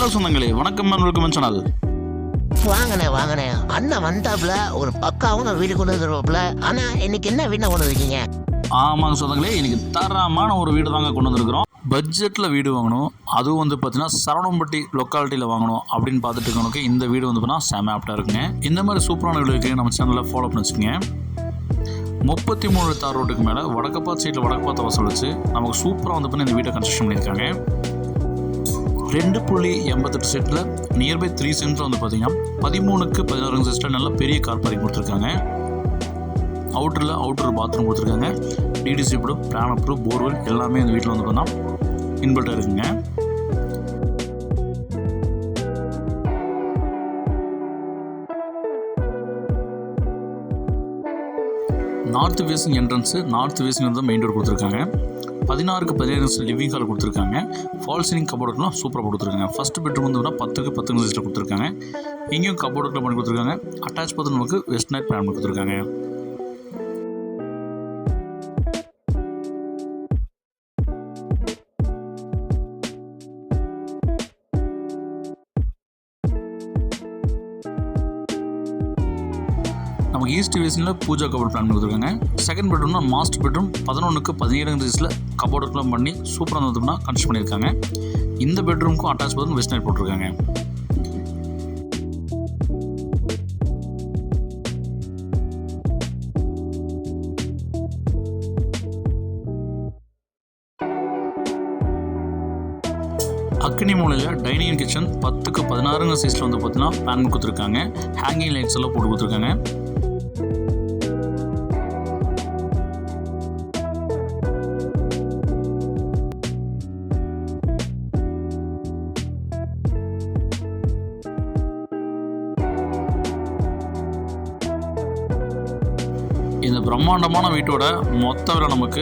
Hello சொந்தங்களே, வணக்கம் welcome channel. வாங்கண்ணே அண்ணன் வந்தாப்புல ஒரு பக்காவும் வீடு கொண்டு வந்துருவாப்புல. ஆனா இன்னைக்கு என்ன வீடு கொண்டு வந்துருக்கீங்க? ஆமாங்க சொந்தங்களே, இன்னைக்கு தரமான ஒரு வீடு தாங்க கொண்டு வந்துருக்கிறோம். பட்ஜெட்டில் வீடு வாங்கணும், அதுவும் வந்து பார்த்தீங்கன்னா சரவணம்பட்டி லொக்காலிட்டியில் வாங்கணும் அப்படின்னு பார்த்துட்டு இருக்கவனுக்கு இந்த வீடு வந்து பார்த்தீங்கன்னா செம ஆப்டாக இருக்குங்க. இந்த மாதிரி சூப்பரான வீடுக்கு நம்ம சேனலில் ஃபாலோ பண்ணி வச்சுக்கோங்க. 33 தார் ரோட்டுக்கு மேலே வடக்கப்பாத்து சைட்டில் வடக்கப்பாத்த வசூல் வச்சு நமக்கு சூப்பராக வந்து பண்ணி இந்த வீட்டை கன்ஸ்ட்ரக்ஷன் பண்ணியிருக்காங்க. 2.88 செட்டில் நியர்பை 3 சென்டர் வந்து பார்த்தீங்கன்னா 13க்கு 16 செட்டில் நல்ல பெரிய கார் பார்க்கிங் கொடுத்துருக்காங்க. அவுட்டர் பாத்ரூம் கொடுத்துருக்காங்க. DTC proof, plan proof, borewell எல்லாமே இந்த வீட்டில் வந்து பார்த்தீங்கன்னா இன்பில்ட்டாக இருக்குங்க. North facing entrance, north facing வந்து மெயின் டோர் கொடுத்துருக்காங்க. 16க்கு 17 லிவிங் ஹால் கொடுத்துருக்காங்க. ஃபால் சீலிங் கபோர்டுலாம் சூப்பராக கொடுத்துருக்காங்க. ஃபர்ஸ்ட் பெட்ரூம் வந்து 10க்கு 10 சைஸில் கொடுத்துருக்காங்க. இங்கேயும் கபோர்டுக்குள்ள பண்ணி கொடுத்துருக்காங்க. அட்டாச் பார்த்து நமக்கு வெஸ்ட் நைட் பிளான் கொடுத்துருக்காங்க. நமக்கு ஈஸ்ட் வேஸ்டில் பூஜா கபோர்ட் பிளான் கொடுத்துருக்காங்க. செகண்ட் பெட்ரூம்னா மாஸ்டர் பெட்ரூம் 11க்கு 17 சைஸில் கபோர்டுக்குலாம் பண்ணி சூப்பராக இருந்ததுன்னா கன்ஸ்ட்ரக்ட் பண்ணியிருக்காங்க. இந்த பெட்ரூமுக்கும் அட்டாச் பார்த்து வெஸ்ட் நைட் போட்டிருக்காங்க. அக்னி மூலையில் டைனிங் கிச்சன் 10க்கு 16 சைஸில் வந்து பார்த்தீங்கன்னா பிளான் கொடுத்துருக்காங்க. ஹேங்கிங் லைட்ஸ் எல்லாம் போட்டு கொடுத்துருக்காங்க. இந்த பிரம்மாண்டமான வீட்டோட மொத்த விலை நமக்கு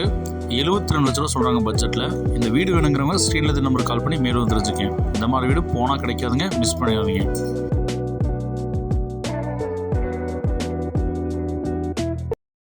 72 லட்ச ரூபா சொல்கிறாங்க பட்ஜெட்டில். இந்த வீடு வேணுங்கிறவங்க ஸ்க்ரீனில் நம்பருக்கு கால் பண்ணி மேலும் தெரிஞ்சுக்கேன். இந்த மாதிரி வீடு போனால் கிடைக்காதுங்க, மிஸ் பண்ணிடாதீங்க.